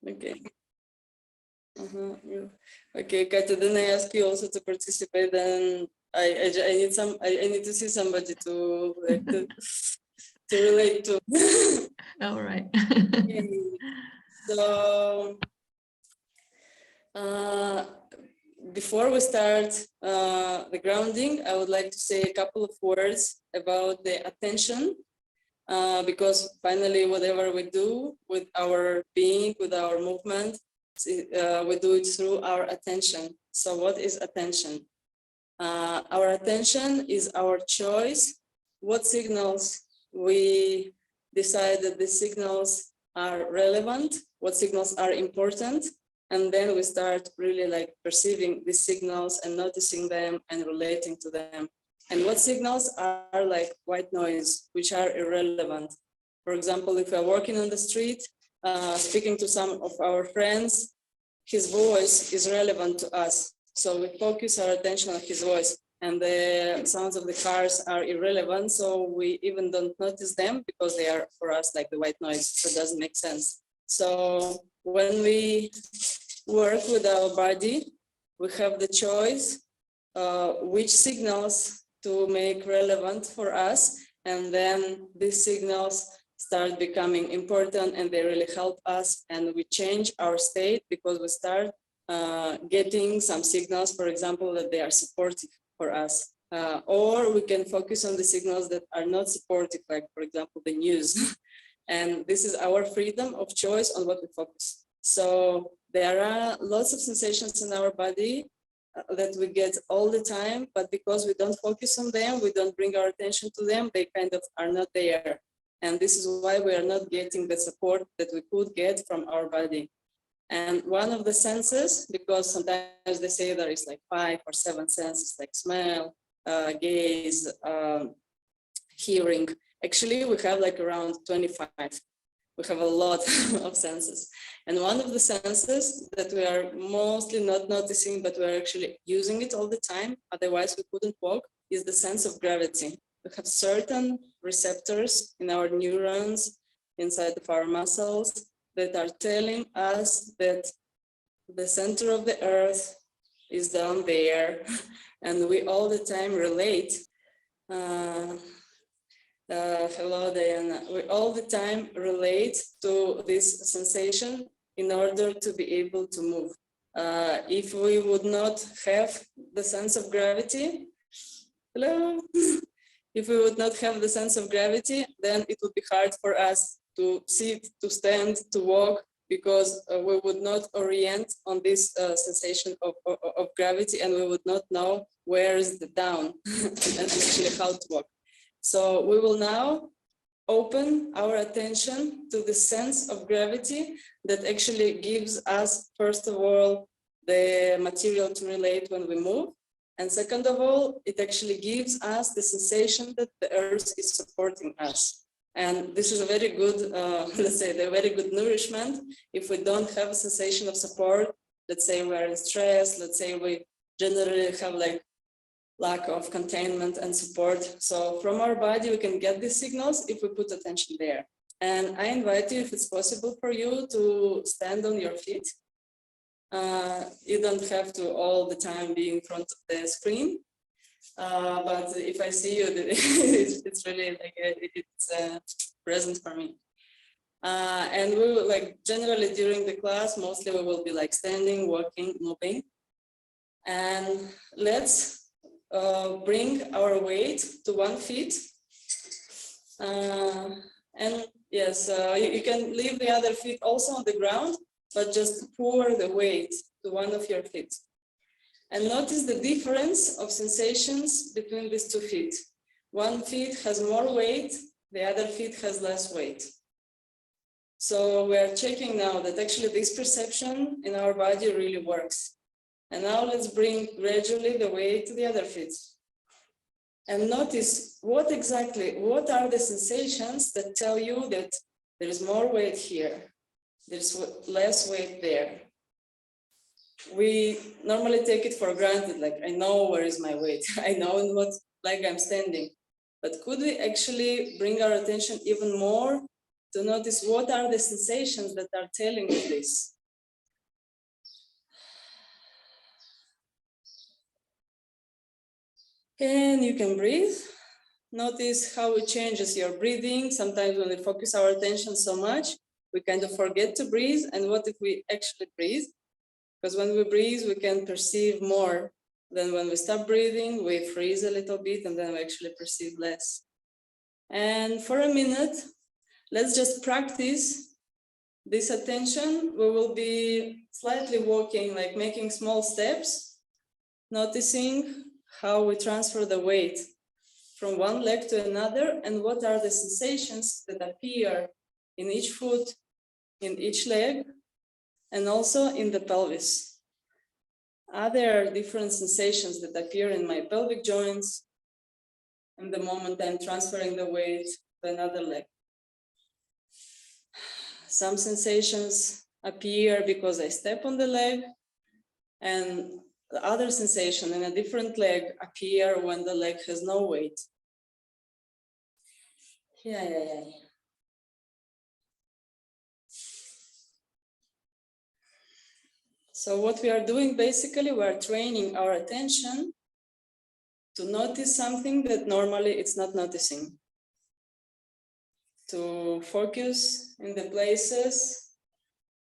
Okay. Okay, Katya, then I ask you also to participate. Then I need to see somebody to like to relate to. All right. Okay. So before we start the grounding, I would like to say a couple of words about the attention. Because finally, whatever we do with our being, with our movement, we do it through our attention. So what is attention? Our attention is our choice. What signals we decide that the signals are relevant, what signals are important, and then we start really like perceiving these signals and noticing them and relating to them. And what signals are like white noise, which are irrelevant. For example, if we're walking on the street, speaking to some of our friends, his voice is relevant to us. So we focus our attention on his voice, and the sounds of the cars are irrelevant. So we even don't notice them because they are for us like the white noise. So it doesn't make sense. So when we work with our body, we have the choice which signals to make relevant for us, and then these signals start becoming important and they really help us, and we change our state because we start getting some signals, for example, that they are supportive for us, or we can focus on the signals that are not supportive, like for example the news. And this is our freedom of choice on what we focus. So there are lots of sensations in our body that we get all the time, but because we don't focus on them, we don't bring our attention to them, they kind of are not there. And this is why we are not getting the support that we could get from our body. And one of the senses, because sometimes they say there is like 5 or 7 senses, like smell, gaze, hearing. Actually, we have like around 25. We have a lot of senses. And one of the senses that we are mostly not noticing, but we're actually using it all the time, otherwise we couldn't walk, is the sense of gravity. We have certain receptors in our neurons, inside of our muscles, that are telling us that the center of the earth is down there. And we all the time relate. Hello, Diana. We all the time relate to this sensation in order to be able to move. If we would not have the sense of gravity, hello. If we would not have the sense of gravity, then it would be hard for us to sit, to stand, to walk, because we would not orient on this sensation of gravity, and we would not know where is the down and actually how to walk. So we will now open our attention to the sense of gravity that actually gives us, first of all, the material to relate when we move. And second of all, it actually gives us the sensation that the earth is supporting us. And this is a very good, let's say, a very good nourishment. If we don't have a sensation of support, let's say we're in stress, let's say we generally have like lack of containment and support. So from our body, we can get these signals if we put attention there. And I invite you, if it's possible for you, to stand on your feet. You don't have to all the time be in front of the screen. But if I see you, it's really like it's present for me. And we will, like, generally during the class, mostly we will be like standing, walking, moving. And let's bring our weight to 1 foot. And yes, you can leave the other foot also on the ground, but just pour the weight to one of your feet. And notice the difference of sensations between these 2 feet. One foot has more weight, the other foot has less weight. So we are checking now that actually this perception in our body really works. And now let's bring gradually the weight to the other feet. And notice what are the sensations that tell you that there is more weight here, there's less weight there. We normally take it for granted, like I know where is my weight, I know in what leg I'm standing. But could we actually bring our attention even more to notice what are the sensations that are telling you this? And you can breathe. Notice how it changes your breathing. Sometimes when we focus our attention so much, we kind of forget to breathe. And what if we actually breathe? Because when we breathe, we can perceive more than when we stop breathing. We freeze a little bit and then we actually perceive less. And for a minute, let's just practice this attention. We will be slightly walking, like making small steps, noticing how we transfer the weight from one leg to another and what are the sensations that appear in each foot, in each leg, and also in the pelvis. Are there different sensations that appear in my pelvic joints in the moment I'm transferring the weight to another leg? Some sensations appear because I step on the leg, and the other sensation in a different leg appear when the leg has no weight. Yeah. So what we are doing, basically, we are training our attention to notice something that normally it's not noticing. To focus in the places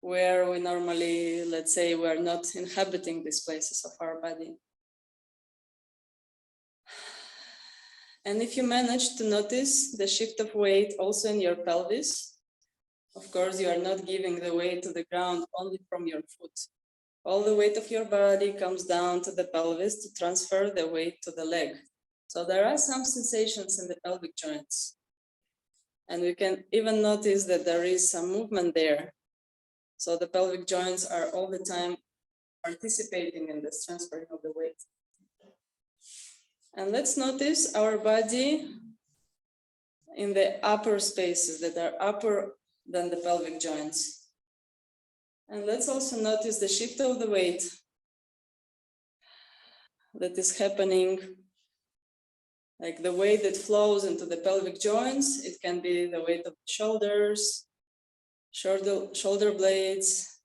where we normally, let's say, we are not inhabiting these places of our body. And if you manage to notice the shift of weight also in your pelvis, of course, you are not giving the weight to the ground only from your foot. All the weight of your body comes down to the pelvis to transfer the weight to the leg. So there are some sensations in the pelvic joints. And we can even notice that there is some movement there. So the pelvic joints are all the time participating in this transferring of the weight. And let's notice our body in the upper spaces that are upper than the pelvic joints. And let's also notice the shift of the weight that is happening, like the weight that flows into the pelvic joints. It can be the weight of the shoulders, shoulder blades,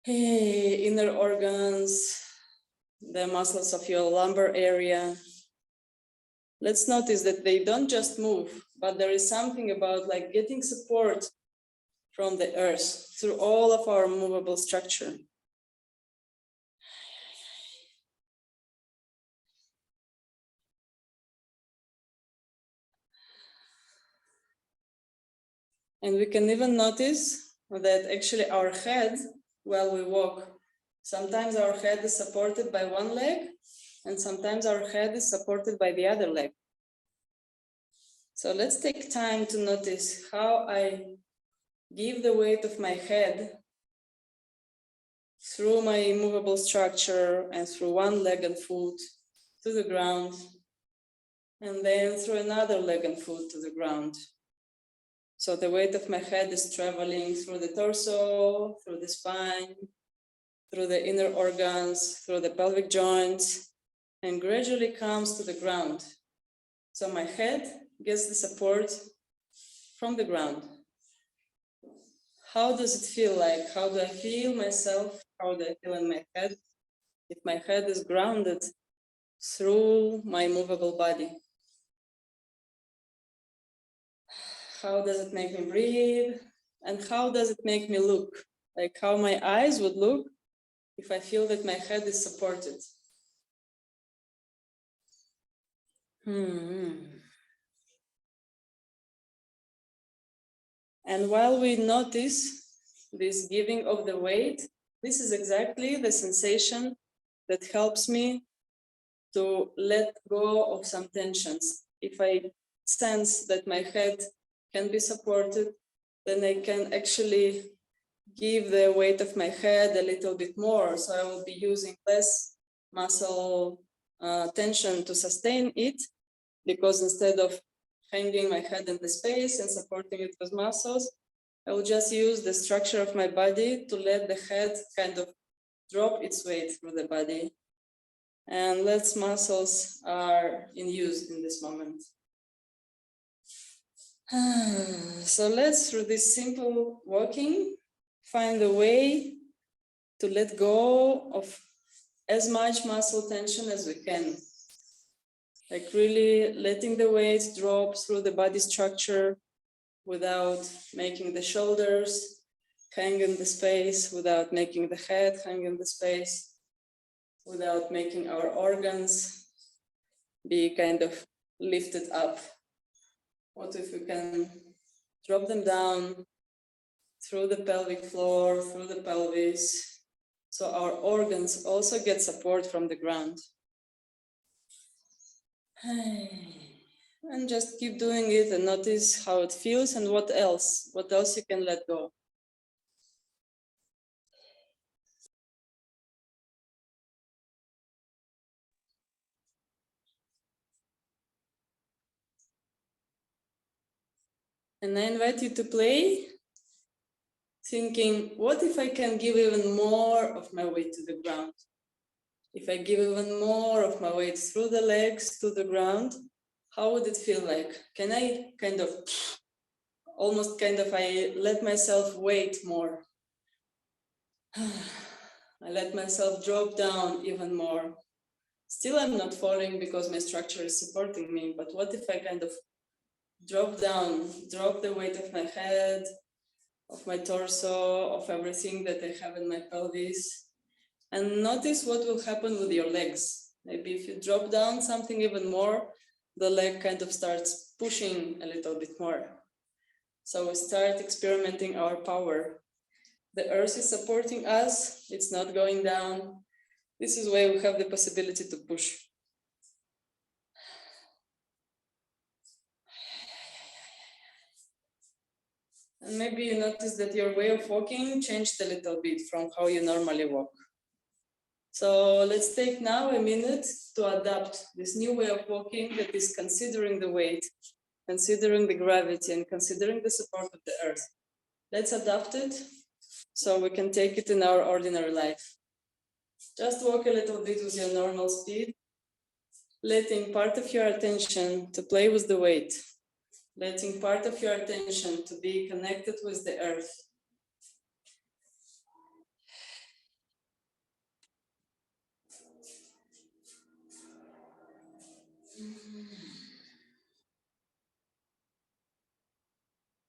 inner organs, the muscles of your lumbar area. Let's notice that they don't just move, but there is something about like getting support from the earth through all of our movable structure. And we can even notice that actually our head, while we walk, sometimes our head is supported by one leg, and sometimes our head is supported by the other leg. So let's take time to notice how I give the weight of my head through my movable structure and through one leg and foot to the ground, and then through another leg and foot to the ground. So the weight of my head is traveling through the torso, through the spine, through the inner organs, through the pelvic joints, and gradually comes to the ground. So my head gets the support from the ground. How does it feel like? How do I feel myself? How do I feel in my head? If my head is grounded through my movable body. How does it make me breathe? And how does it make me look? Like how my eyes would look if I feel that my head is supported. And while we notice this giving of the weight, this is exactly the sensation that helps me to let go of some tensions. If I sense that my head can be supported, then I can actually give the weight of my head a little bit more. So I will be using less muscle tension to sustain it, because instead of hanging my head in the space and supporting it with muscles, I will just use the structure of my body to let the head kind of drop its weight through the body. And less muscles are in use in this moment. So let's, through this simple walking, find a way to let go of as much muscle tension as we can. Like really letting the weight drop through the body structure without making the shoulders hang in the space, without making the head hang in the space, without making our organs be kind of lifted up. What if we can drop them down through the pelvic floor, through the pelvis, so our organs also get support from the ground. And just keep doing it and notice how it feels and what else you can let go. And I invite you to play, thinking, what if I can give even more of my weight to the ground? If I give even more of my weight through the legs to the ground, how would it feel like? Can I I let myself weight more? I let myself drop down even more. Still, I'm not falling because my structure is supporting me, but what if I kind of drop down, drop the weight of my head, of my torso, of everything that I have in my pelvis, and notice what will happen with your legs. Maybe if you drop down something even more, the leg kind of starts pushing a little bit more. So we start experimenting our power. The earth is supporting us, it's not going down. This is where we have the possibility to push. And maybe you notice that your way of walking changed a little bit from how you normally walk. So let's take now a minute to adapt this new way of walking that is considering the weight, considering the gravity, and considering the support of the earth. Let's adapt it so we can take it in our ordinary life. Just walk a little bit with your normal speed, letting part of your attention to play with the weight, letting part of your attention to be connected with the earth.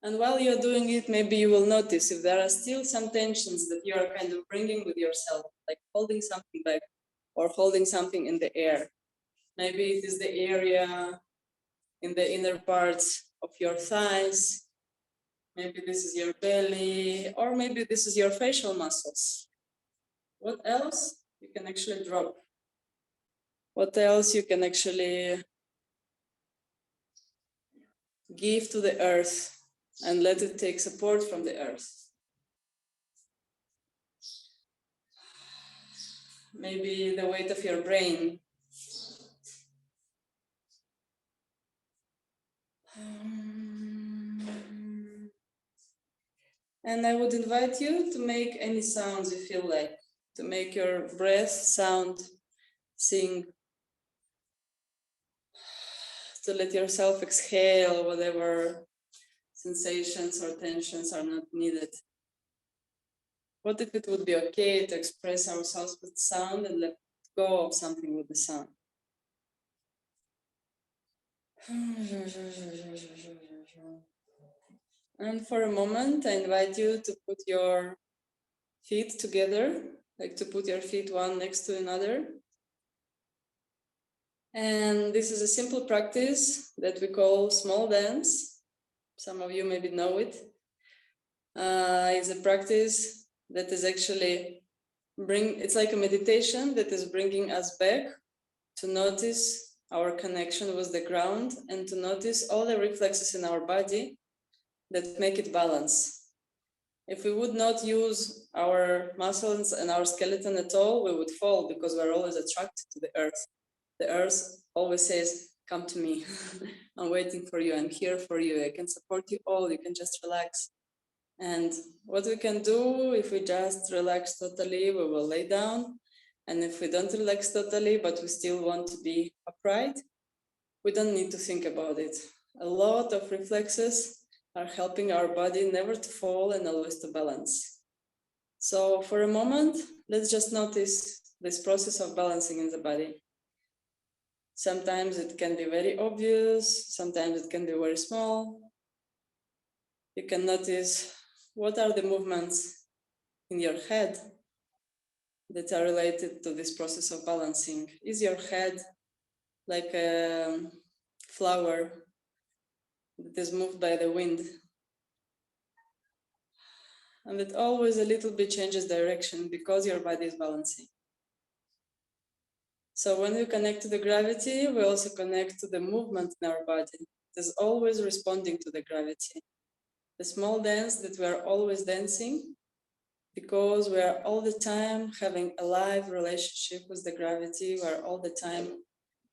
And while you're doing it, maybe you will notice if there are still some tensions that you are kind of bringing with yourself, like holding something back or holding something in the air. Maybe it is the area in the inner parts of your thighs. Maybe this is your belly, or maybe this is your facial muscles. What else you can actually drop? What else you can actually give to the earth and let it take support from the earth? Maybe the weight of your brain. And I would invite you to make any sounds you feel like, to make your breath sound, sing, to let yourself exhale whatever sensations or tensions are not needed. What if it would be okay to express ourselves with sound and let go of something with the sound? And for a moment, I invite you to put your feet together, like to put your feet one next to another. And this is a simple practice that we call small dance. Some of you maybe know it. It's a practice that is actually it's like a meditation that is bringing us back to notice our connection with the ground and to notice all the reflexes in our body that make it balance. If we would not use our muscles and our skeleton at all, we would fall because we're always attracted to the earth. The earth always says, come to me. I'm waiting for you. I'm here for you. I can support you all. You can just relax. And what we can do if we just relax totally, we will lay down. And if we don't relax totally, but we still want to be upright, we don't need to think about it. A lot of reflexes are helping our body never to fall and always to balance. So for a moment, let's just notice this process of balancing in the body. Sometimes it can be very obvious, sometimes it can be very small. You can notice what are the movements in your head that are related to this process of balancing. Is your head like a flower that is moved by the wind? And it always a little bit changes direction because your body is balancing. So when we connect to the gravity, we also connect to the movement in our body. It is always responding to the gravity. The small dance that we are always dancing because we are all the time having a live relationship with the gravity. We are all the time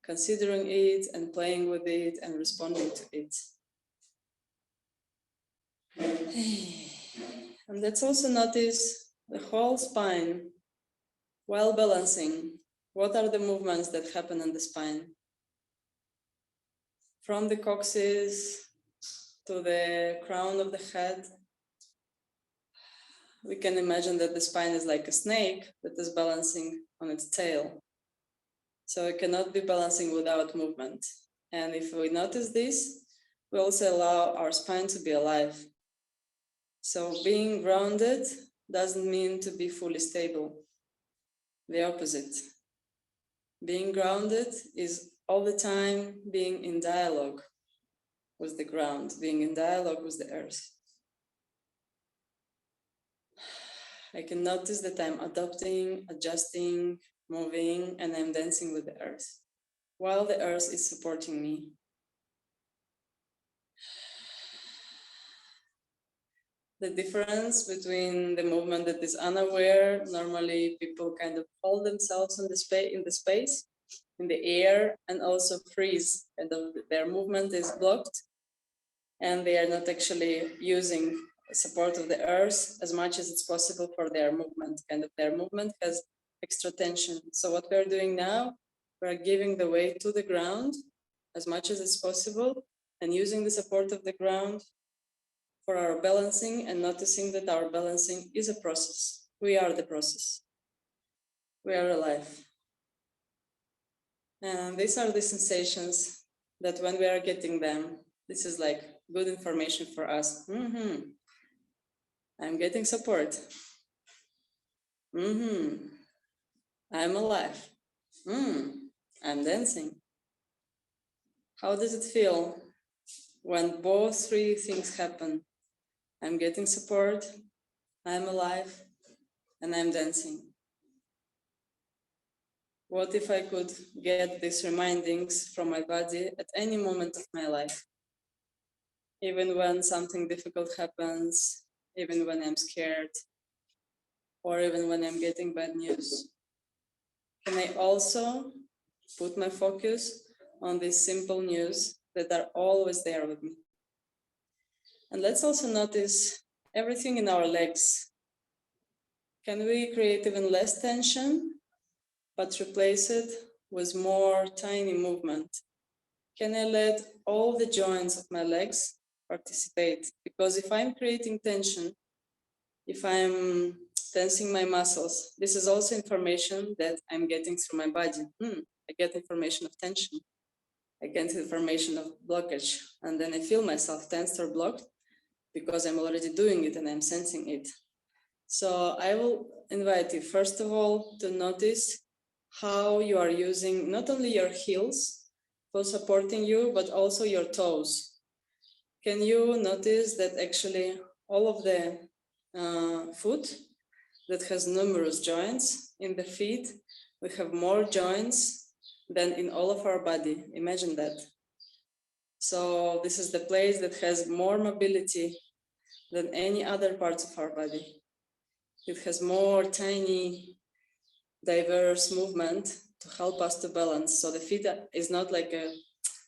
considering it and playing with it and responding to it. And let's also notice the whole spine while balancing. What are the movements that happen in the spine? From the coccyx to the crown of the head. We can imagine that the spine is like a snake that is balancing on its tail. So it cannot be balancing without movement. And if we notice this, we also allow our spine to be alive. So being grounded doesn't mean to be fully stable. The opposite. Being grounded is all the time being in dialogue with the ground, being in dialogue with the earth. I can notice that I'm adopting, adjusting, moving, and I'm dancing with the earth, while the earth is supporting me. The difference between the movement that is unaware, normally people kind of hold themselves in the space, in the air, and also freeze, and their movement is blocked, and they are not actually using support of the earth as much as it's possible for their movement. Kind of their movement has extra tension. So what we're doing now, we're giving the weight to the ground as much as it's possible and using the support of the ground for our balancing and noticing that our balancing is a process. We are the process. We are alive. And these are the sensations that when we are getting them, this is like good information for us. I'm getting support. I'm alive. I'm dancing. How does it feel when both three things happen? I'm getting support, I'm alive, and I'm dancing. What if I could get these remindings from my body at any moment of my life? Even when something difficult happens, even when I'm scared, or even when I'm getting bad news. Can I also put my focus on these simple news that are always there with me? And let's also notice everything in our legs. Can we create even less tension, but replace it with more tiny movement? Can I let all the joints of my legs participate? Because if I'm creating tension, if I'm tensing my muscles, this is also information that I'm getting through my body. I get information of tension. I get information of blockage. And then I feel myself tensed or blocked because I'm already doing it and I'm sensing it. So I will invite you, first of all, to notice how you are using not only your heels for supporting you, but also your toes. Can you notice that actually all of the foot that has numerous joints in the feet, we have more joints than in all of our body. Imagine that. So this is the place that has more mobility than any other parts of our body. It has more tiny, diverse movement to help us to balance. So the feet is not like a,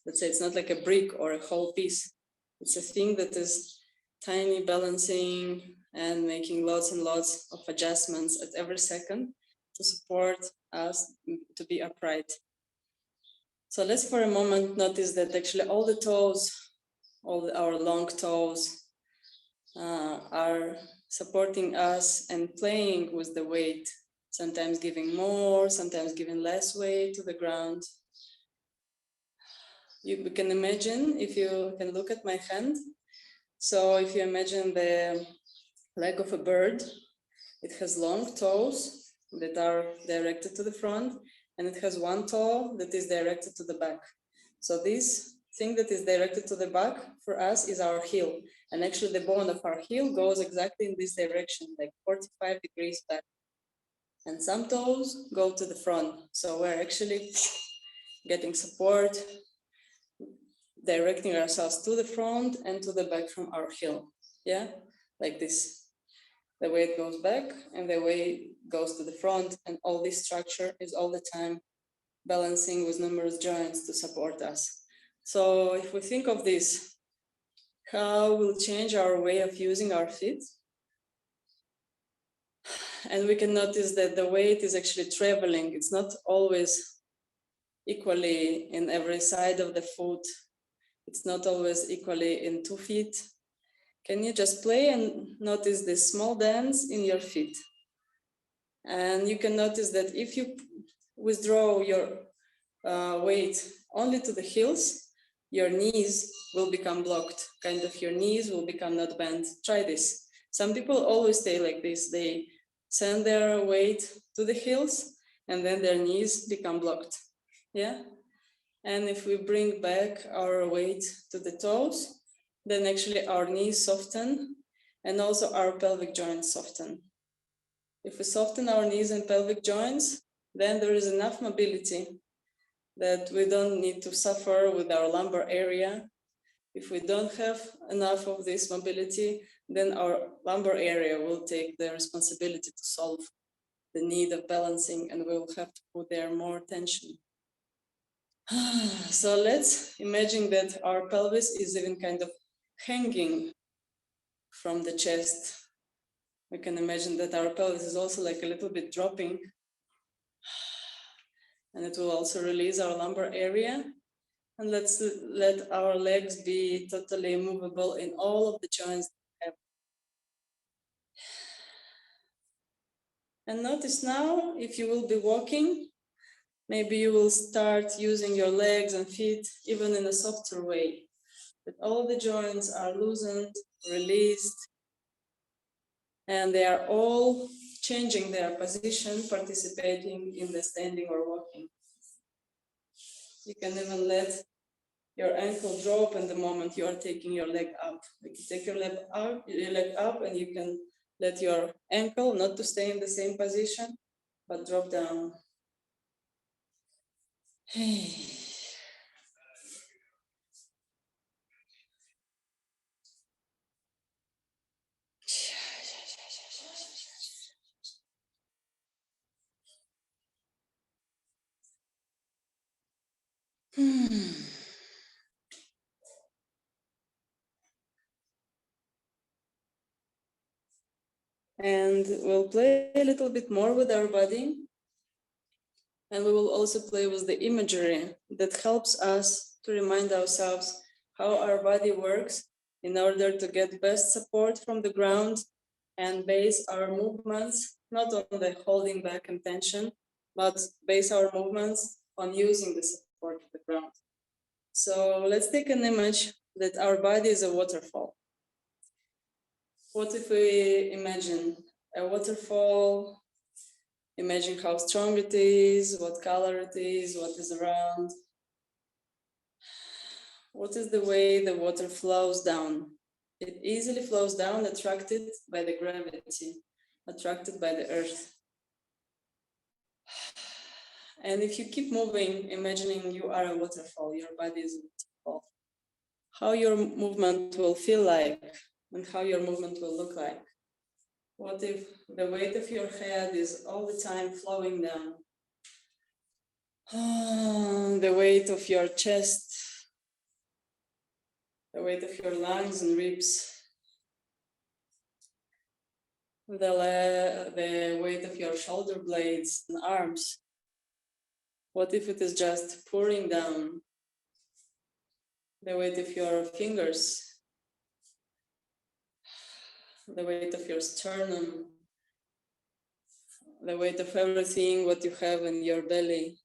let's say it's not like a brick or a whole piece. It's a thing that is tiny, balancing and making lots and lots of adjustments at every second to support us to be upright. So let's for a moment notice that actually all the toes, our long toes are supporting us and playing with the weight sometimes giving more, sometimes giving less weight to the ground. You can imagine, if you can look at my hand, so if you imagine the leg of a bird, it has long toes that are directed to the front, and it has one toe that is directed to the back. So this thing that is directed to the back for us is our heel. And actually the bone of our heel goes exactly in this direction, like 45 degrees back. And some toes go to the front. So we're actually getting support, directing ourselves to the front and to the back from our heel. Yeah, like this. The way it goes back and the way it goes to the front, and all this structure is all the time balancing with numerous joints to support us. So if we think of this, how we'll change our way of using our feet, and we can notice that the weight is actually traveling. It's not always equally in every side of the foot. It's not always equally in 2 feet. Can you just play and notice this small dance in your feet? And you can notice that if you withdraw your weight only to the heels, your knees will become blocked. Kind of your knees will become not bent. Try this. Some people always stay like this. They send their weight to the heels and then their knees become blocked. Yeah. And if we bring back our weight to the toes, then actually our knees soften and also our pelvic joints soften. If we soften our knees and pelvic joints, then there is enough mobility that we don't need to suffer with our lumbar area. If we don't have enough of this mobility, then our lumbar area will take the responsibility to solve the need of balancing, and we'll have to put there more tension. So let's imagine that our pelvis is even kind of hanging from the chest. We can imagine that our pelvis is also like a little bit dropping, and it will also release our lumbar area. And let's let our legs be totally movable in all of the joints we have. And notice now, if you will be walking, maybe you will start using your legs and feet even in a softer way. That all the joints are loosened, released, and they are all changing their position, participating in the standing or walking. You can even let your ankle drop in the moment you are taking your leg up. Like you take your leg up, and you can let your ankle not to stay in the same position, but drop down. Hey. And we'll play a little bit more with our body. And we will also play with the imagery that helps us to remind ourselves how our body works in order to get best support from the ground and base our movements not on the holding back and tension, but base our movements on using the support of the ground. So let's take an image that our body is a waterfall. What if we imagine a waterfall? Imagine how strong it is, what color it is, what is around. What is the way the water flows down? It easily flows down, attracted by the gravity, attracted by the earth. And if you keep moving, imagining you are a waterfall, your body is a waterfall, how your movement will feel like and how your movement will look like. What if the weight of your head is all the time flowing down? The weight of your chest, the weight of your lungs and ribs, the weight of your shoulder blades and arms. What if it is just pouring down? The weight of your fingers, the weight of your sternum, the weight of everything what you have in your belly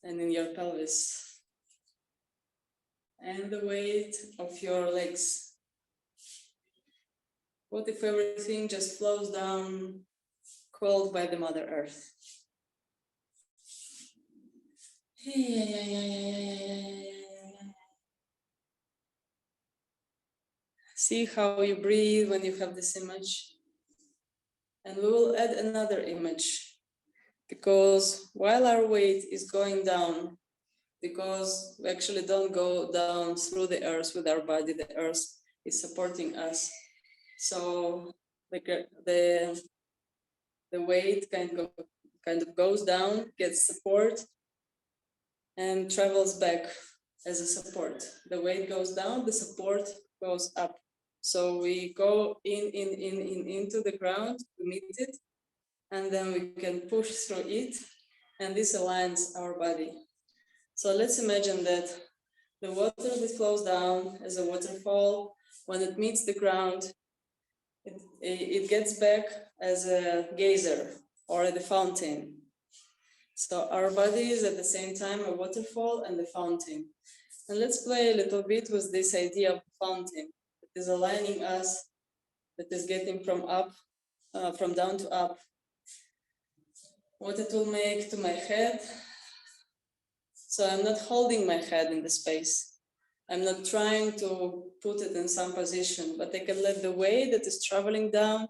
and in your pelvis, and the weight of your legs. What if everything just flows down, called by the Mother Earth? See how you breathe when you have this image. And we will add another image, because while our weight is going down, because we actually don't go down through the earth with our body, the earth is supporting us. So the weight kind of goes down, gets support, and travels back as a support. The weight goes down, the support goes up. So we go into the ground to meet it, and then we can push through it, and this aligns our body. So let's imagine that the water that flows down as a waterfall, when it meets the ground, it gets back as a geyser or the fountain. So our body is at the same time a waterfall and a fountain. And let's play a little bit with this idea of fountain that is aligning us, that is getting from down to up. What it will make to my head. So I'm not holding my head in the space. I'm not trying to put it in some position, but I can let the weight that is traveling down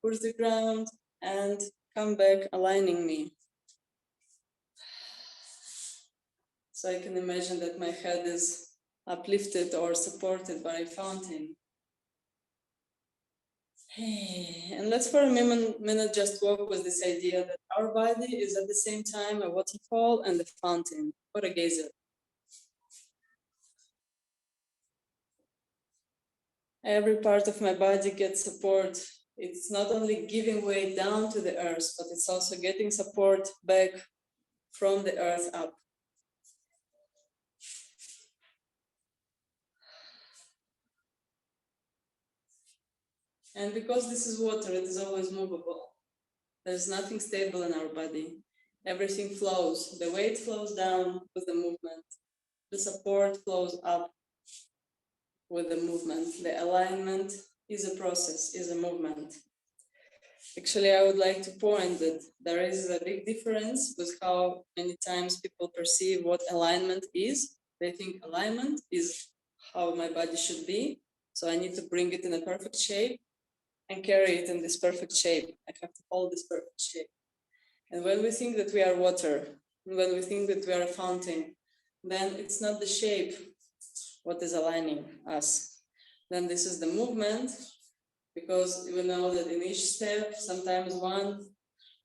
push the ground and come back, aligning me. So I can imagine that my head is uplifted or supported by a fountain. And let's for a minute just walk with this idea that our body is at the same time a waterfall and a fountain, or a geyser. Every part of my body gets support. It's not only giving weight down to the earth, but it's also getting support back from the earth up. And because this is water, it is always movable. There's nothing stable in our body. Everything flows. The weight flows down with the movement. The support flows up with the movement. The alignment is a process, is a movement. Actually, I would like to point that there is a big difference with how many times people perceive what alignment is. They think alignment is how my body should be. So I need to bring it in a perfect shape and carry it in this perfect shape. I have to hold this perfect shape. And when we think that we are water, when we think that we are a fountain, then it's not the shape what is aligning us. Then this is the movement, because we know that in each step, sometimes one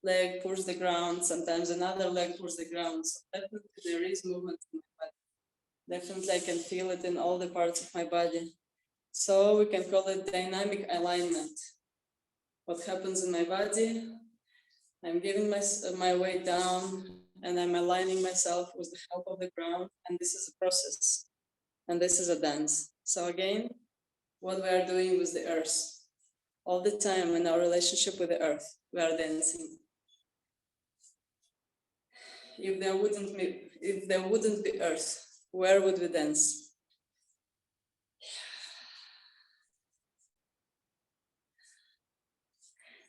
leg pulls the ground, sometimes another leg pulls the ground. So definitely there is movement in my body. Definitely I can feel it in all the parts of my body. So we can call it dynamic alignment. What happens in my body? I'm giving my weight down and I'm aligning myself with the help of the ground. And this is a process. And this is a dance. So again, what we are doing with the earth. All the time in our relationship with the earth, we are dancing. If there wouldn't be earth, where would we dance?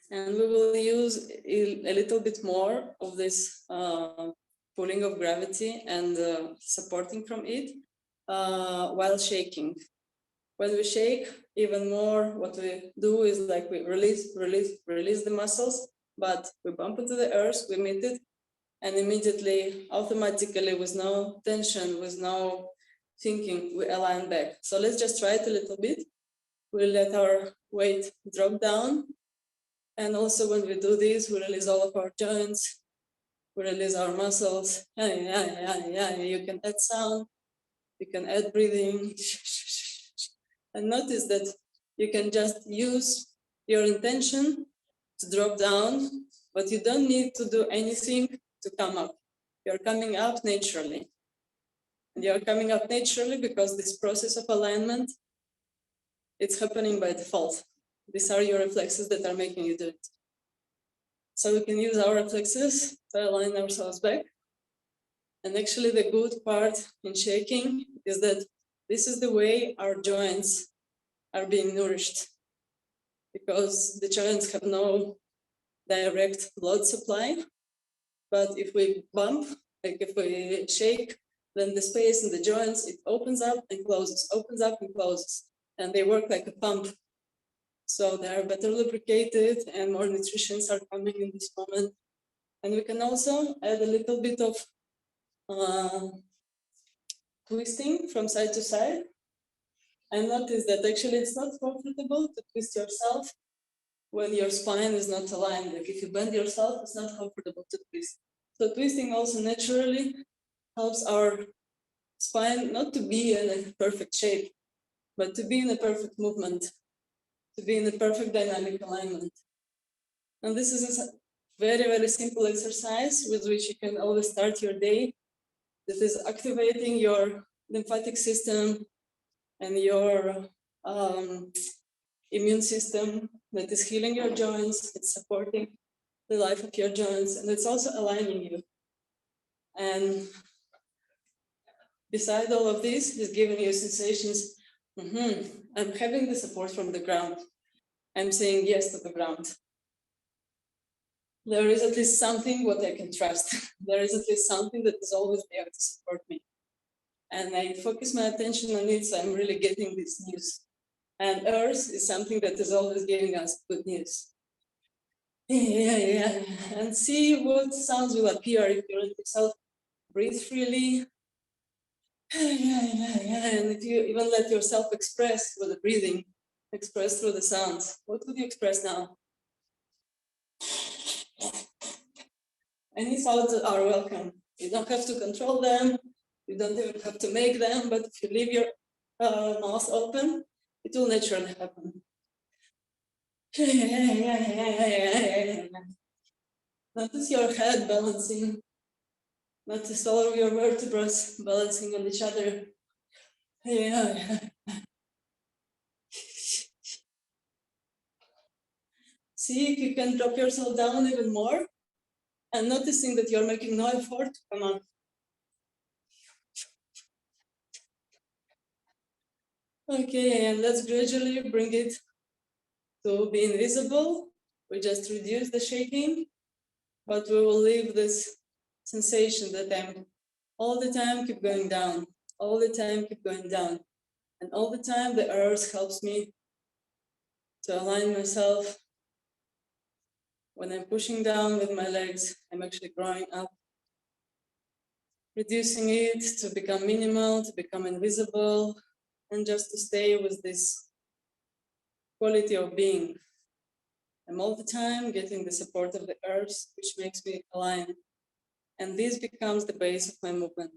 And we will use a little bit more of this pulling of gravity and supporting from it while shaking. When we shake, even more, what we do is like we release the muscles, but we bump into the earth, we meet it, and immediately, automatically, with no tension, with no thinking, we align back. So let's just try it a little bit. We'll let our weight drop down. And also when we do this, we release all of our joints, we release our muscles. You can add sound, you can add breathing. And notice that you can just use your intention to drop down, but you don't need to do anything to come up. You're coming up naturally. And you're coming up naturally because this process of alignment, it's happening by default. These are your reflexes that are making you do it. So we can use our reflexes to align ourselves back. And actually the good part in shaking is that this is the way our joints are being nourished, because the joints have no direct blood supply. But if we bump, like if we shake, then the space in the joints, it opens up and closes, opens up and closes. And they work like a pump. So they are better lubricated and more nutrients are coming in this moment. And we can also add a little bit of twisting from side to side. I noticed that actually it's not comfortable to twist yourself when your spine is not aligned. Like if you bend yourself, it's not comfortable to twist. So twisting also naturally helps our spine not to be in a perfect shape, but to be in a perfect movement, to be in a perfect dynamic alignment. And this is a very, very simple exercise with which you can always start your day. This is activating your lymphatic system and your immune system, that is healing your joints, it's supporting the life of your joints, and it's also aligning you. And beside all of this, is giving you sensations. I'm having the support from the ground. I'm saying yes to the ground. There is at least something what I can trust. There is at least something that is always there to support me. And I focus my attention on it, so I'm really getting this news. And Earth is something that is always giving us good news. Yeah. And see what sounds will appear if you let yourself breathe freely. Yeah. And if you even let yourself express with the breathing, express through the sounds. What would you express now? Any thoughts are welcome. You don't have to control them. You don't even have to make them. But if you leave your mouth open, it will naturally happen. Notice your head balancing. Notice all of your vertebrae balancing on each other. See if you can drop yourself down even more and noticing that you're making no effort to come up. Okay, and let's gradually bring it to be invisible. We just reduce the shaking, but we will leave this sensation that I'm all the time keep going down, all the time keep going down. And all the time the earth helps me to align myself. When I'm pushing down with my legs, I'm actually growing up, reducing it to become minimal, to become invisible, and just to stay with this quality of being. I'm all the time getting the support of the earth, which makes me align. And this becomes the base of my movement.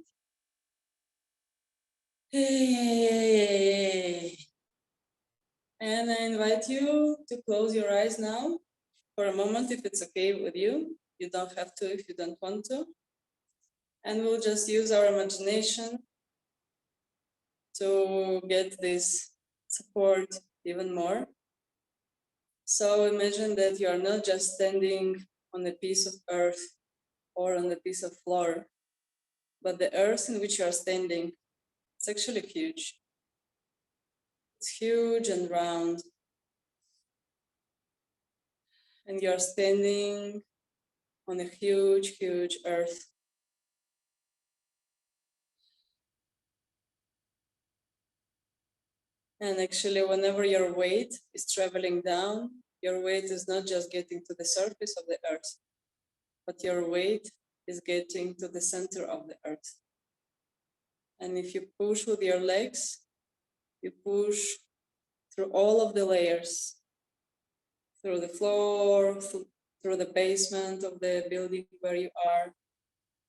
And I invite you to close your eyes now for a moment, if it's okay with you. You don't have to if you don't want to. And we'll just use our imagination to get this support even more. So imagine that you are not just standing on a piece of earth or on a piece of floor, but the earth in which you are standing, it's actually huge. It's huge and round. And you're standing on a huge, huge earth. And actually, whenever your weight is traveling down, your weight is not just getting to the surface of the earth, but your weight is getting to the center of the earth. And if you push with your legs, you push through all of the layers, through the floor, through the basement of the building where you are,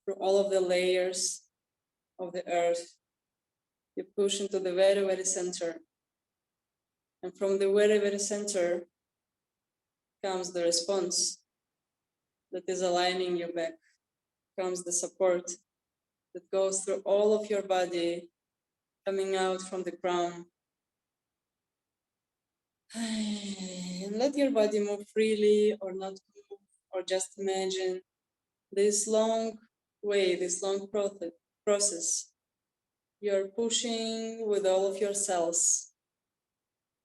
through all of the layers of the earth. You push into the very, very center. And from the very, very center comes the response that is aligning you back, comes the support that goes through all of your body, coming out from the crown. And let your body move freely or not move, or or just imagine this long way, this long process. You're pushing with all of your cells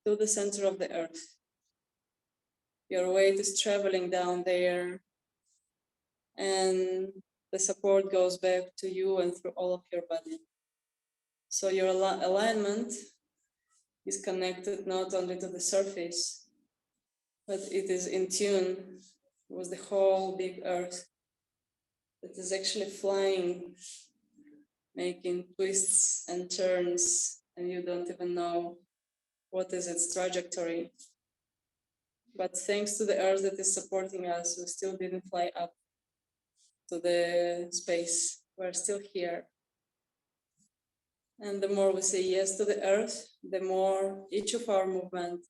to the center of the earth. Your weight is traveling down there, and the support goes back to you and through all of your body. So your alignment is connected not only to the surface, but it is in tune with the whole big earth that is actually flying, making twists and turns, and you don't even know what is its trajectory. But thanks to the earth that is supporting us, we still didn't fly up to the space. We're still here. And the more we say yes to the earth, the more each of our movement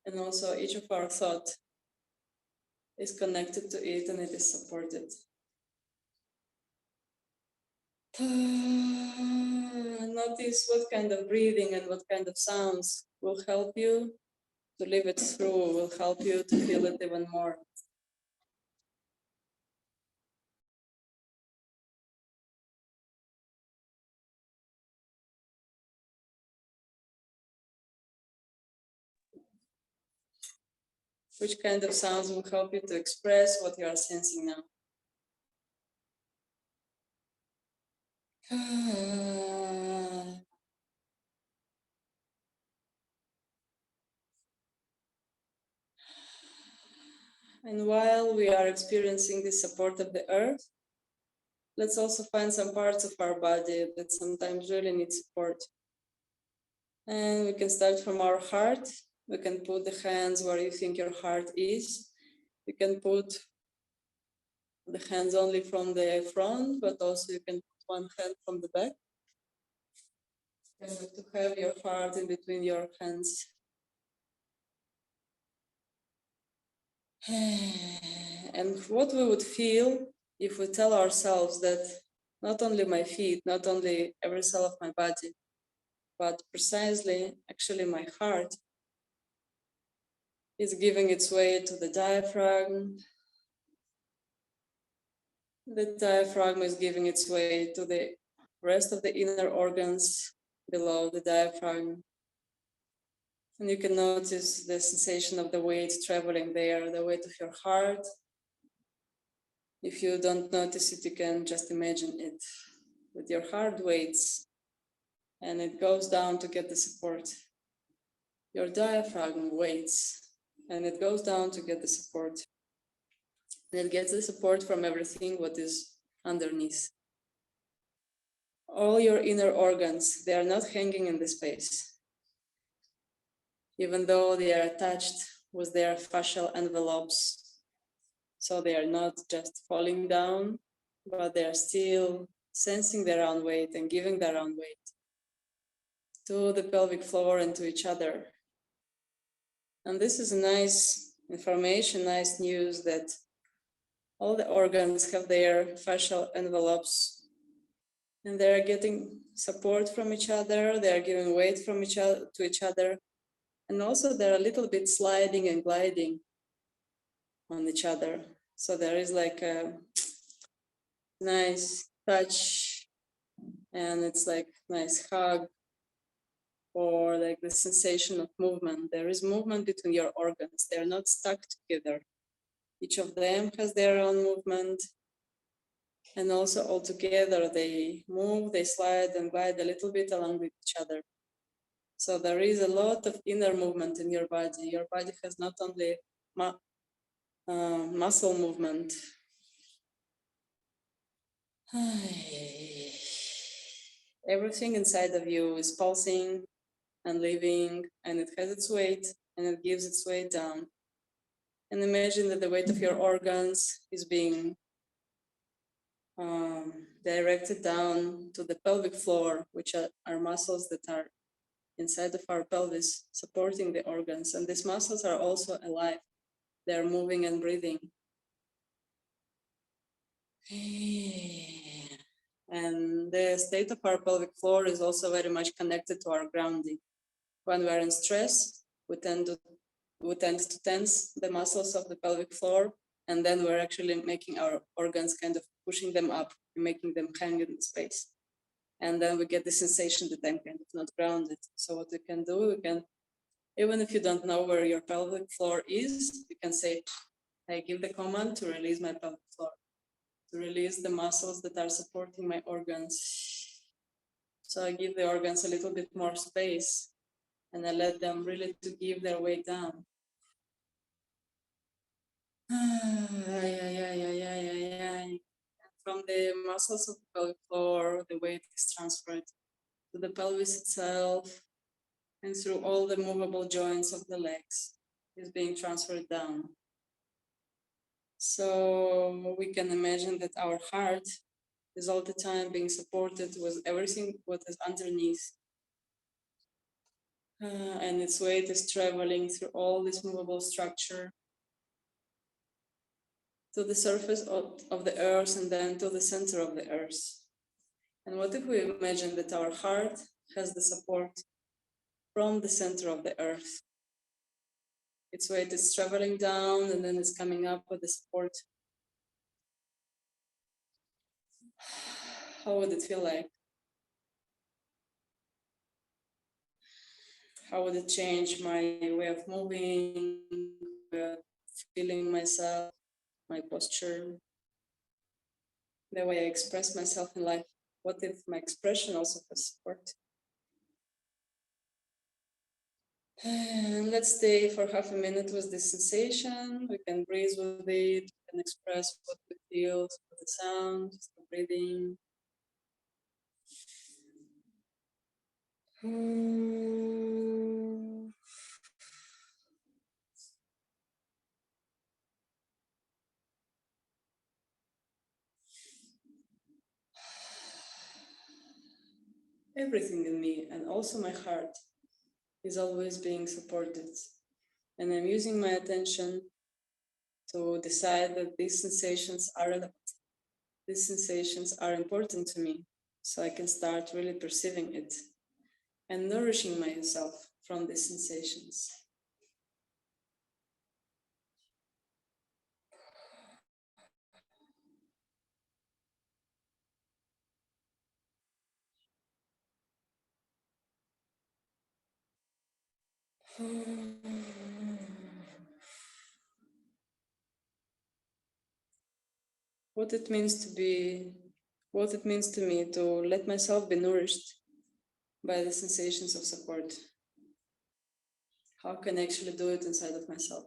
and also each of our thought is connected to it and it is supported. Notice what kind of breathing and what kind of sounds will help you to live it through, will help you to feel it even more. Which kind of sounds will help you to express what you are sensing now? And while we are experiencing the support of the earth, let's also find some parts of our body that sometimes really need support. And we can start from our heart. We can put the hands where you think your heart is. You can put the hands only from the front, but also you can put one hand from the back. And to have your heart in between your hands. And what we would feel if we tell ourselves that not only my feet, not only every cell of my body, but precisely actually my heart is giving its weight to the diaphragm. The diaphragm is giving its weight to the rest of the inner organs below the diaphragm. And you can notice the sensation of the weight traveling there, the weight of your heart. If you don't notice it, you can just imagine it with your heart weights, and it goes down to get the support. Your diaphragm weights, and it goes down to get the support. And it gets the support from everything what is underneath. All your inner organs, they are not hanging in the space, even though they are attached with their fascial envelopes. So they are not just falling down, but they are still sensing their own weight and giving their own weight to the pelvic floor and to each other. And this is nice information, nice news that all the organs have their fascial envelopes and they are getting support from each other, they are giving weight from each other to each other, and also they're a little bit sliding and gliding on each other. So there is like a nice touch, and it's like nice hug, or like the sensation of movement. There is movement between your organs. They're not stuck together. Each of them has their own movement. And also all together, they move, they slide and glide a little bit along with each other. So there is a lot of inner movement in your body. Your body has not only muscle movement. Everything inside of you is pulsing and living, and it has its weight, and it gives its weight down. And imagine that the weight of your organs is being directed down to the pelvic floor, which are muscles that are inside of our pelvis, supporting the organs. And these muscles are also alive. They're moving and breathing. And the state of our pelvic floor is also very much connected to our grounding. When we're in stress, we tend to tense the muscles of the pelvic floor, And then we're actually making our organs, kind of pushing them up, making them hang in space. And then we get the sensation that I'm kind of not grounded. So what we can do, we can, even if you don't know where your pelvic floor is, you can say, I give the command to release my pelvic floor, to release the muscles that are supporting my organs. So I give the organs a little bit more space, and I let them really to give their way down. From the muscles of the pelvic floor, the weight is transferred to the pelvis itself, and through all the movable joints of the legs is being transferred down. So we can imagine that our heart is all the time being supported with everything what is underneath. And its weight is traveling through all this movable structure to the surface of the earth and then to the center of the earth. And what if we imagine that our heart has the support from the center of the earth? Its weight is traveling down and then it's coming up with the support. How would it feel like? How would it change my way of moving, feeling myself, my posture, the way I express myself in life? What if my expression also has support? And let's stay for half a minute with this sensation. We can breathe with it, we can express what we feel with the sound, just the breathing. Everything in me and also my heart is always being supported. And I'm using my attention to decide that these sensations are relevant. These sensations are important to me, so I can start really perceiving it and nourishing myself from these sensations. What it means to me to let myself be nourished by the sensations of support. How can I actually do it inside of myself?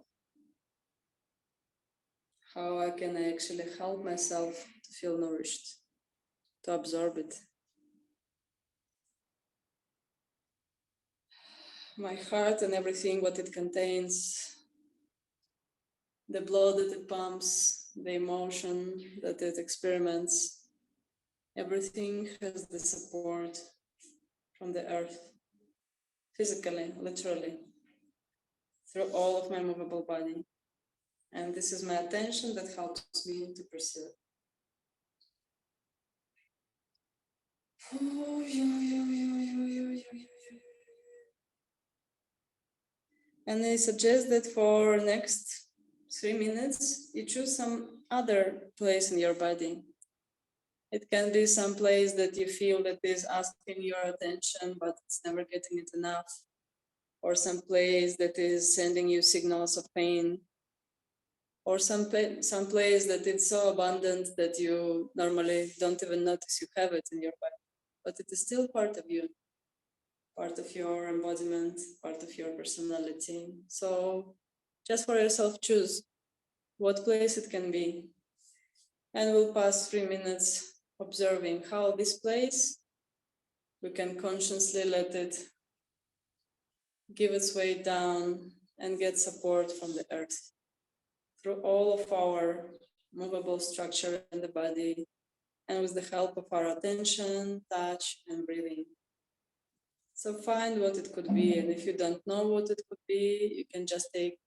How I can actually help myself to feel nourished, to absorb it. My heart and everything what it contains, the blood that it pumps, the emotion that it experiments, everything has the support from the earth, physically, literally, through all of my movable body. And this is my attention that helps me to perceive. And I suggest that for next 3 minutes, you choose some other place in your body. It can be some place that you feel that is asking your attention, but it's never getting it enough. Or some place that is sending you signals of pain. Or some place that it's so abundant that you normally don't even notice you have it in your body. But it is still part of you. Part of your embodiment, part of your personality. So just for yourself, choose what place it can be. And we'll pass 3 minutes observing how this place, we can consciously let it give its way down and get support from the earth through all of our movable structure in the body and with the help of our attention, touch, and breathing. So find what it could be, and if you don't know what it could be, you can just take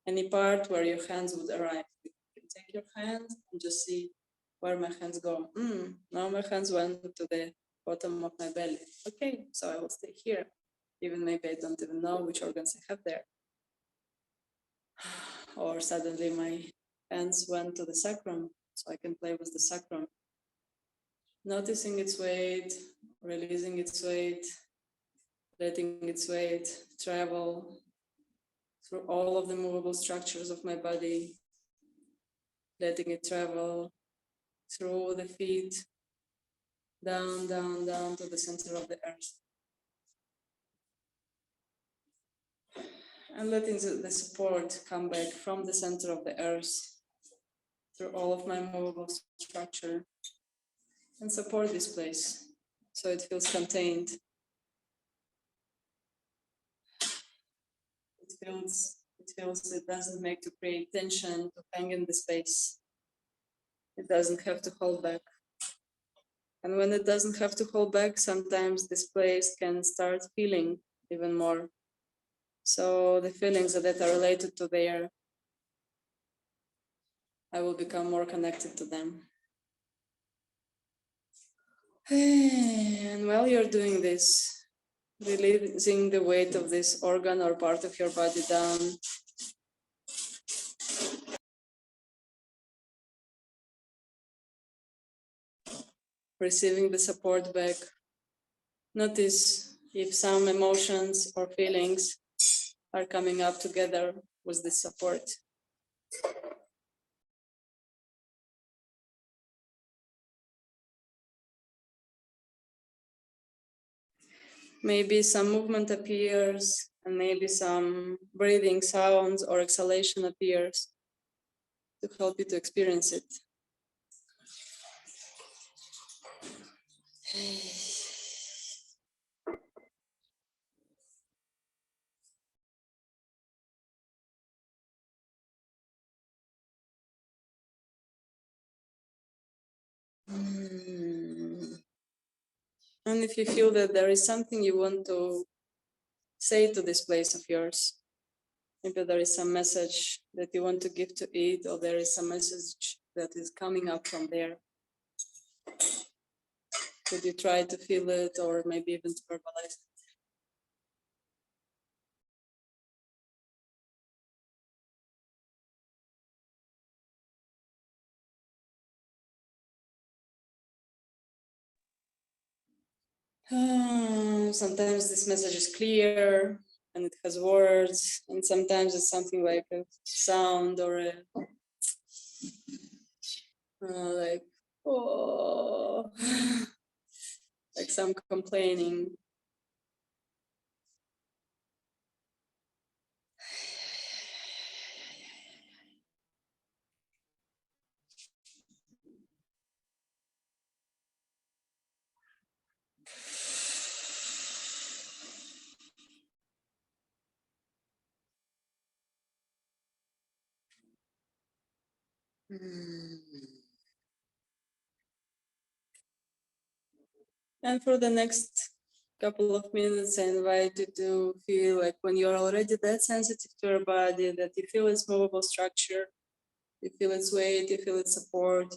any part where your hands would arrive. You can take your hands and just see where my hands go. Now my hands went to the bottom of my belly. Okay, so I will stay here. Even maybe I don't even know which organs I have there. Or suddenly my hands went to the sacrum, so I can play with the sacrum. Noticing its weight, releasing its weight, letting its weight travel through all of the movable structures of my body, letting it travel through the feet, down, down, down to the center of the earth. And letting the support come back from the center of the earth through all of my movable structure and support this place so it feels contained. It doesn't make to create tension, to hang in the space. It doesn't have to hold back. And when it doesn't have to hold back, sometimes this place can start feeling even more. So the feelings that are related to there, I will become more connected to them. And while you're doing this, releasing the weight of this organ or part of your body down, receiving the support back. Notice if some emotions or feelings are coming up together with this support. Maybe some movement appears, and maybe some breathing sounds or exhalation appears to help you to experience it. And if you feel that there is something you want to say to this place of yours, maybe there is some message that you want to give to it, or there is some message that is coming up from there. Could you try to feel it, or maybe even to verbalize it? Sometimes this message is clear and it has words, and sometimes it's something like a sound or a like oh, like some complaining. And for the next couple of minutes, I invite you to feel like when you're already that sensitive to your body, that you feel its movable structure, you feel its weight, you feel its support.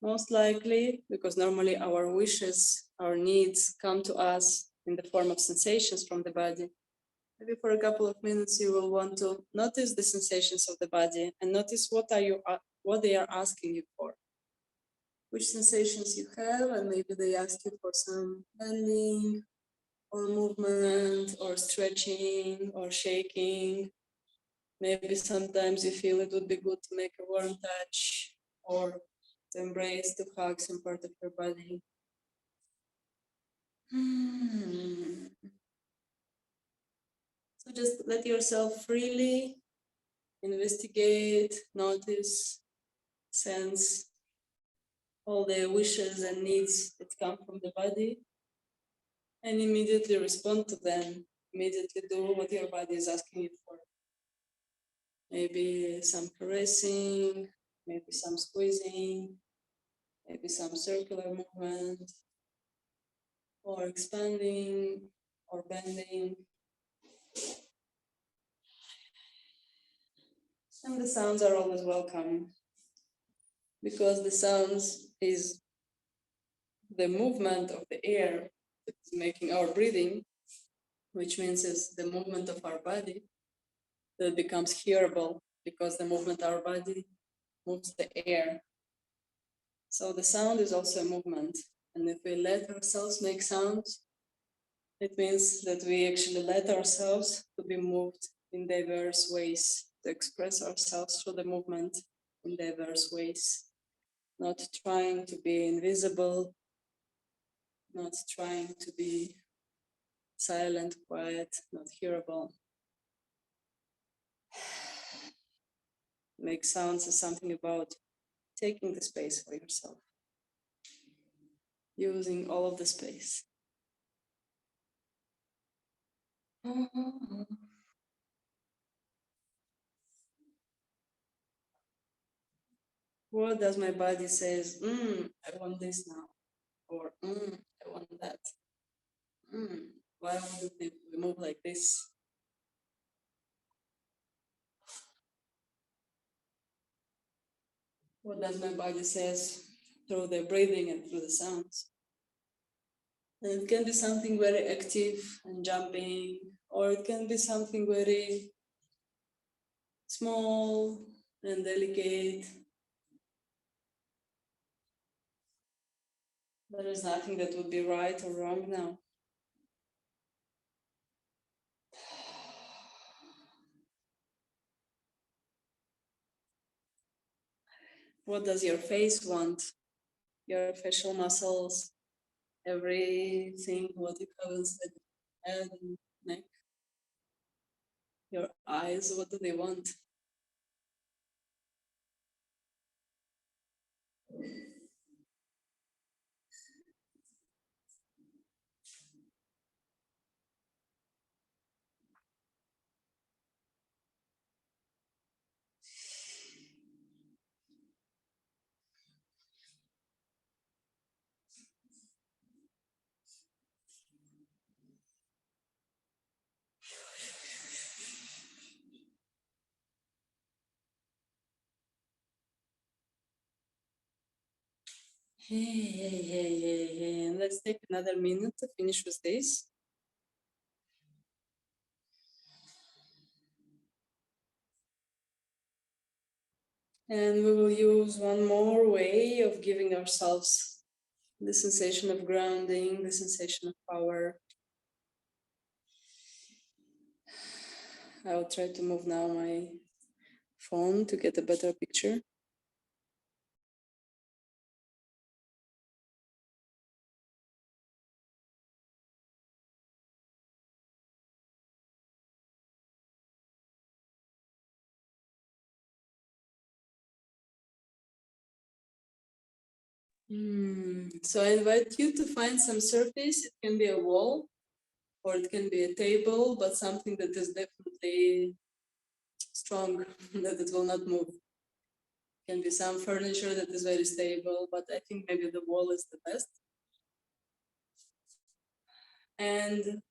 Most likely, because normally our wishes, our needs come to us in the form of sensations from the body. Maybe for a couple of minutes, you will want to notice the sensations of the body and notice what they are asking you for. Which sensations you have, and maybe they ask you for some bending or movement or stretching or shaking. Maybe sometimes you feel it would be good to make a warm touch or to embrace, to hug some part of your body. So just let yourself freely investigate, notice, sense all the wishes and needs that come from the body, and immediately respond to them. Immediately do what your body is asking you for. Maybe some caressing, maybe some squeezing, maybe some circular movement, or expanding, or bending. And the sounds are always welcome, because the sounds is the movement of the air that is making our breathing, which means is the movement of our body that becomes hearable, because the movement of our body moves the air. So the sound is also a movement. And if we let ourselves make sounds, it means that we actually let ourselves to be moved in diverse ways, to express ourselves through the movement in diverse ways, not trying to be invisible, not trying to be silent, quiet, not hearable. Make sounds is something about taking the space for yourself, using all of the space. What does my body says? I want this now, or I want that. Why would we move like this? What does my body says through the breathing and through the sounds? And it can be something very active and jumping, or it can be something very small and delicate. There is nothing that would be right or wrong now. What does your face want? Your facial muscles, everything, what you have inside the head and neck. Your eyes, what do they want? Hey. And let's take another minute to finish with this. And we will use one more way of giving ourselves the sensation of grounding, the sensation of power. I will try to move now my phone to get a better picture. So I invite you to find some surface. It can be a wall or it can be a table, but something that is definitely strong, that it will not move. It can be some furniture that is very stable, but I think maybe the wall is the best. And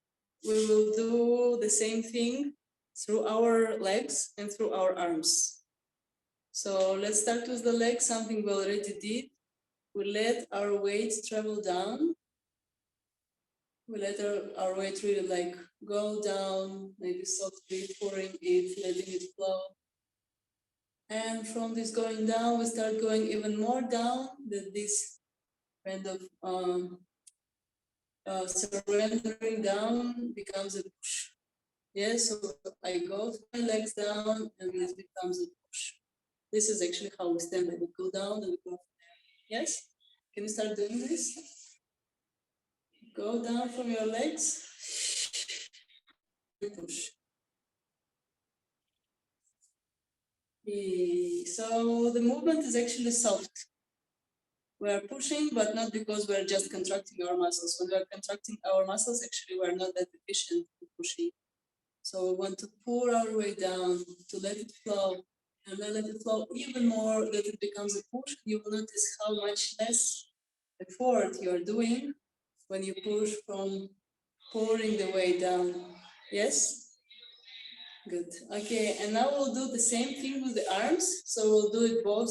we will do the same thing through our legs and through our arms. So let's start with the legs, something we already did. We let our weight travel down. We let our weight really like go down, maybe softly pouring it, letting it flow. And from this going down, we start going even more down, that this kind of surrendering down becomes a push. Yes, so I go my legs down and this becomes a push. This is actually how we stand. I would go down and go. Yes? Can you start doing this? Go down from your legs. Push. So the movement is actually soft. We are pushing, but not because we're just contracting our muscles. When we are contracting our muscles, actually, we're not that efficient in pushing. So we want to pour our way down, to let it flow, and then let it flow even more, that it becomes a push. You will notice how much less effort you are doing when you push from pouring the way down. Yes? Good. Okay, and now we'll do the same thing with the arms. So we'll do it both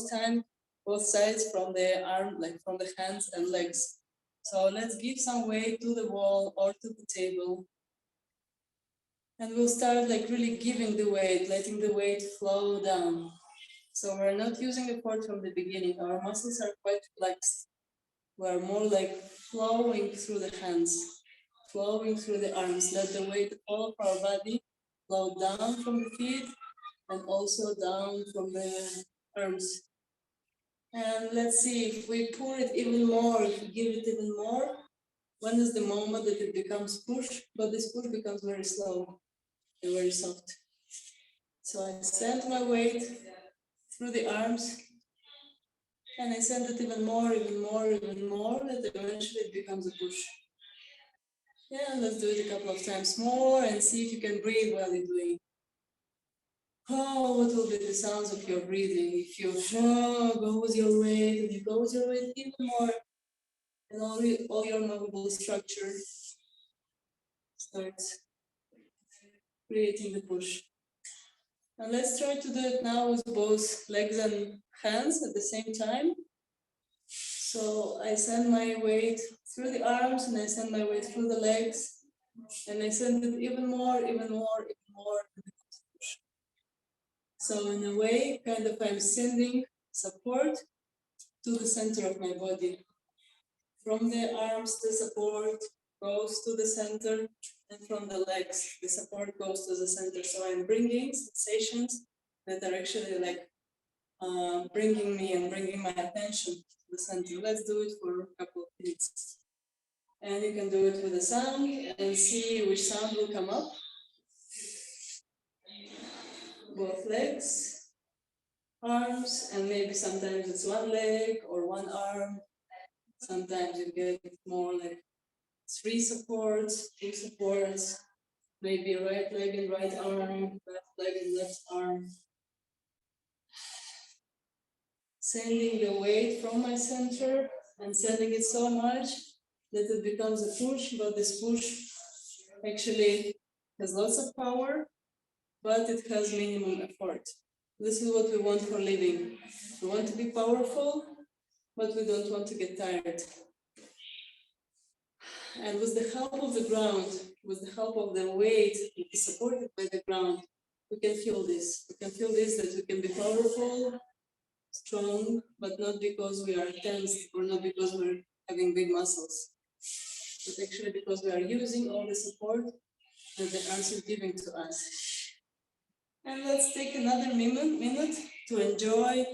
sides from the arm, like from the hands and legs. So let's give some weight to the wall or to the table. And we'll start like really giving the weight, letting the weight flow down. So we're not using effort from the beginning. Our muscles are quite flexed. We're more like flowing through the hands, flowing through the arms. Let the weight of all of our body flow down from the feet and also down from the arms. And let's see if we pour it even more, if we give it even more, when is the moment that it becomes push, but this push becomes very slow and very soft. So I send my weight through the arms and I send it even more, even more, even more, that eventually it becomes a push. Yeah, let's do it a couple of times more and see if you can breathe while you're doing. Oh, what will be the sounds of your breathing if you go with your weight and you go with your weight even more, and all your movable structure starts creating the push. And let's try to do it now with both legs and hands at the same time. So I send my weight through the arms and I send my weight through the legs, and I send it even more, even more, even more. So in a way, kind of I'm sending support to the center of my body. From the arms, the support goes to the center, and from the legs, the support goes to the center. So I'm bringing sensations that are actually like bringing me and bringing my attention to the center. Let's do it for a couple of minutes. And you can do it with a sound and see which sound will come up. Both legs, arms, and maybe sometimes it's one leg or one arm. Sometimes you get more like 3 supports, 2 supports, maybe right leg and right arm, left leg and left arm. Sending the weight from my center and sending it so much that it becomes a push, but this push actually has lots of power, but it has minimum effort. This is what we want for living. We want to be powerful, but we don't want to get tired. And with the help of the ground, with the help of the weight, supported by the ground, we can feel this. We can feel this, that we can be powerful, strong, but not because we are tense or not because we're having big muscles, but actually because we are using all the support that the earth is giving to us. And let's take another minute to enjoy,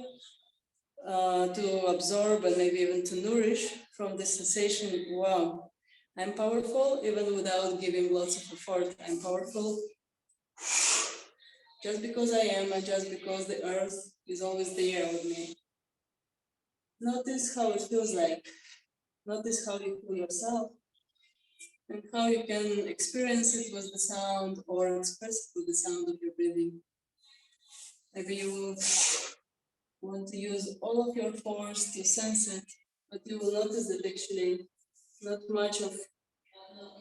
to absorb, and maybe even to nourish from the sensation. Wow, I'm powerful even without giving lots of effort. I'm powerful just because I am, and just because the earth is always there with me. Notice how it feels like. Notice how you feel yourself and how you can experience it with the sound or express it with the sound of your breathing. Maybe you want to use all of your force to sense it, but you will notice that actually not much of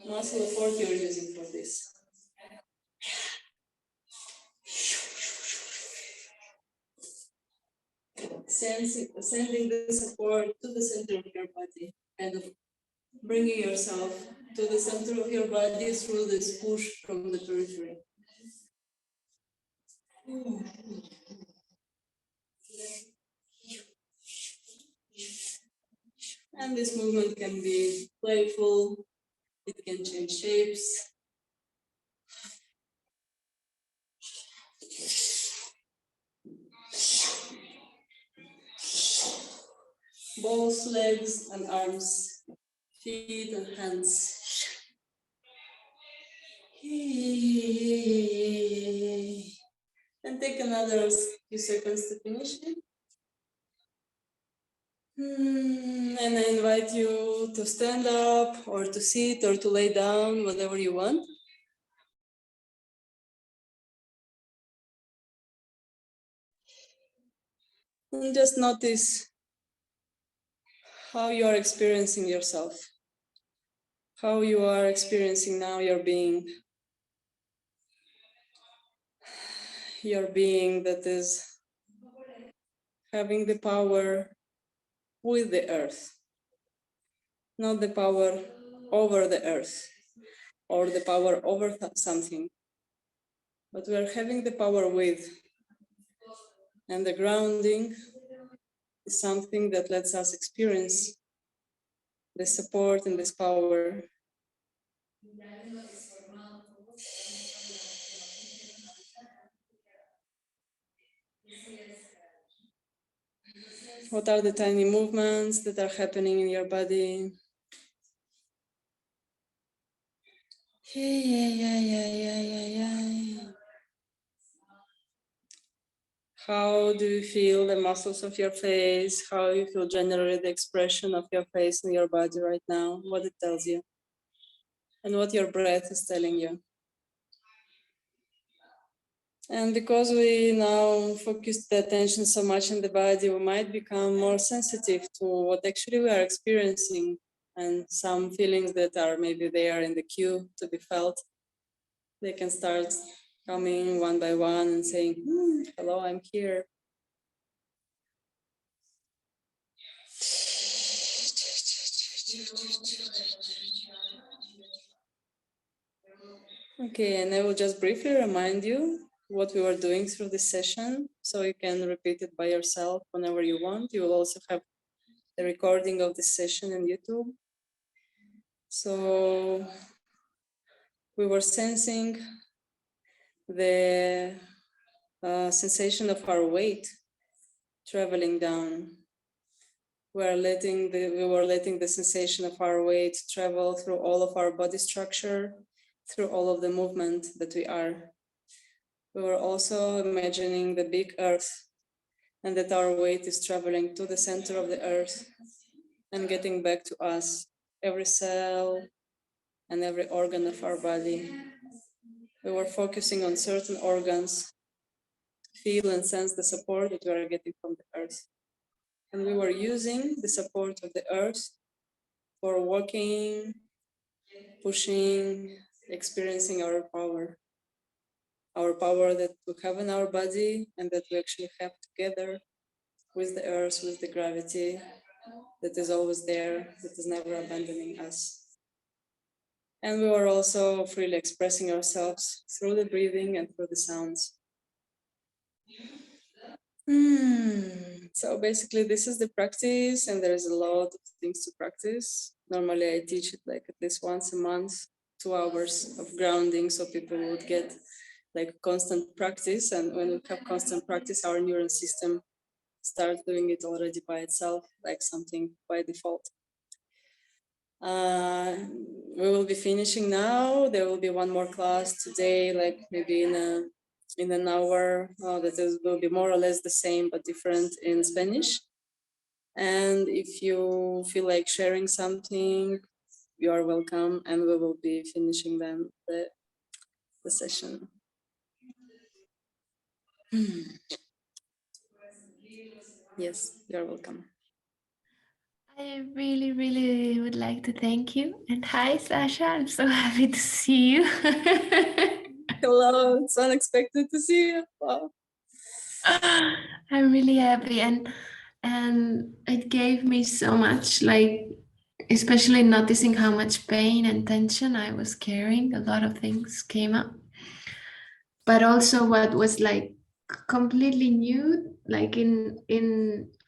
muscle effort you're using for this. Sending the support to the center of your body, kind of bringing yourself to the center of your body through this push from the periphery. And this movement can be playful, it can change shapes. Both legs and arms, feet and hands. And take another few seconds to finish it. And I invite you to stand up or to sit or to lay down, whatever you want. And just notice how you are experiencing yourself, how you are experiencing now your being that is having the power with the earth, not the power over the earth or the power over something, but we are having the power with. And the grounding is something that lets us experience the support and this power. What are the tiny movements that are happening in your body? How do you feel the muscles of your face? How you feel generally the expression of your face and your body right now? What it tells you? And what your breath is telling you. And because we now focus the attention so much in the body, we might become more sensitive to what actually we are experiencing, and some feelings that are maybe there in the queue to be felt, they can start coming one by one and saying, hello, I'm here. Okay, and I will just briefly remind you what we were doing through this session, so you can repeat it by yourself whenever you want. You will also have the recording of this session on YouTube. So we were sensing the sensation of our weight traveling down. We were letting the sensation of our weight travel through all of our body structure, through all of the movement that we are. We were also imagining the big earth, and that our weight is traveling to the center of the earth and getting back to us, every cell and every organ of our body. We were focusing on certain organs, feel and sense the support that we are getting from the earth. And we were using the support of the earth for walking, pushing, experiencing our power that we have in our body and that we actually have together with the earth, with the gravity that is always there, that is never abandoning us. And we were also freely expressing ourselves through the breathing and through the sounds. So basically this is the practice, and there is a lot of things to practice. Normally I teach it like at least once a month, 2 hours of grounding, so people would get like constant practice. And when we have constant practice, our neural system starts doing it already by itself, like something by default. We will be finishing now. There will be one more class today, like maybe in an hour, will be more or less the same but different in Spanish. And if you feel like sharing something, you are welcome, and we will be finishing then the session. Yes, you're welcome. I really, really would like to thank you. And hi, Sasha. I'm so happy to see you. Hello, it's unexpected to see you. Wow. I'm really happy, and it gave me so much, like especially noticing how much pain and tension I was carrying. A lot of things came up, but also what was like completely new, like in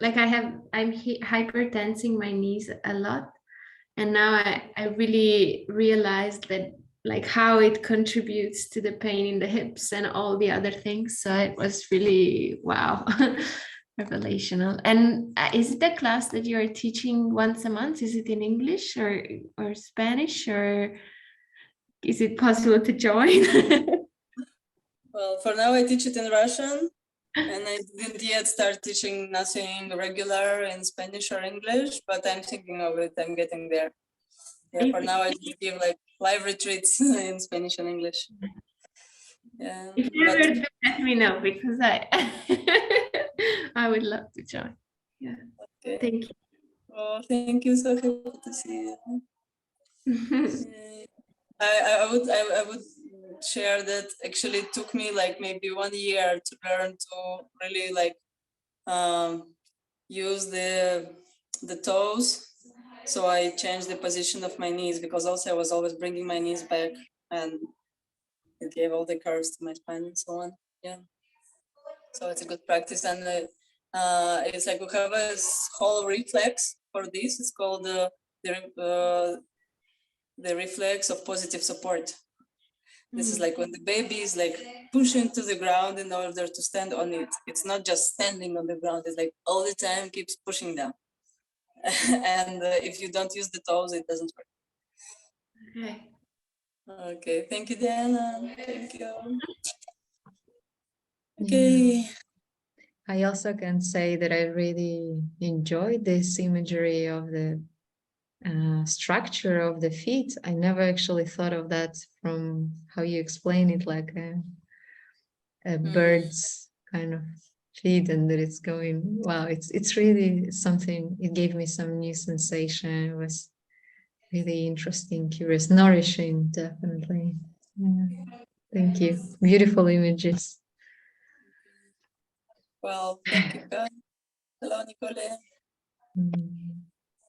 like I'm hypertensing my knees a lot, and now I really realized that like how it contributes to the pain in the hips and all the other things. So it was really wow. Revelational. And is it a class that you are teaching once a month? Is it in English or Spanish, or is it possible to join? Well, for now I teach it in Russian, and I didn't yet start teaching nothing regular in Spanish or English, but I'm thinking of it. I'm getting there. Yeah, for now I just give like live retreats in Spanish and English. Yeah, If you ever do, let me know, because I would love to join. Yeah. Okay. Thank you. Oh, thank you. So happy to see you. I would share that actually it took me like maybe 1 year to learn to really like use the toes. So I changed the position of my knees, because also I was always bringing my knees back, and it gave all the curves to my spine and so on. Yeah. So it's a good practice, and it's like we have a whole reflex for this. It's called the reflex of positive support. This is like when the baby is like pushing to the ground in order to stand on it. It's not just standing on the ground. It's like all the time keeps pushing down. And if you don't use the toes, it doesn't work. Okay. Okay, thank you, Diana. Thank you. Okay. Yeah. I also can say that I really enjoyed this imagery of the structure of the feet. I never actually thought of that from how you explain it, like a bird's kind of feet, and that it's going. Wow, it's really something. It gave me some new sensation. It was really interesting, curious, nourishing, definitely. Yeah. Thank you. Beautiful images. Well, thank you, guys. Hello, Nicole.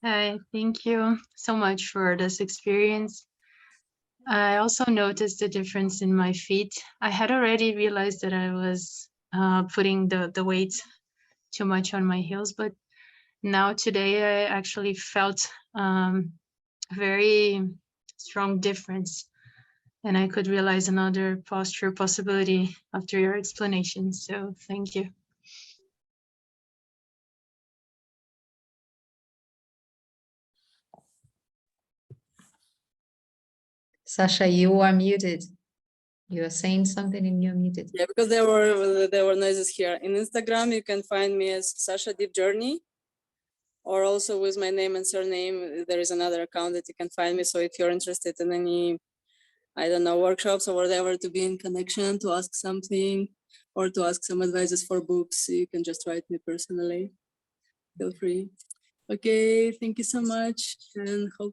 Hi, thank you so much for this experience. I also noticed the difference in my feet. I had already realized that I was putting the weight too much on my heels, but now today I actually felt a very strong difference, and I could realize another posture possibility after your explanation. So thank you. Sasha, you are muted. You are saying something and you're muted. Yeah, because there were noises here. In Instagram, you can find me as Sasha Deep Journey, or also with my name and surname. There is another account that you can find me. So if you're interested in any, I don't know, workshops or whatever, to be in connection, to ask something, or to ask some advices for books, you can just write me personally. Feel free. Okay, thank you so much, and hope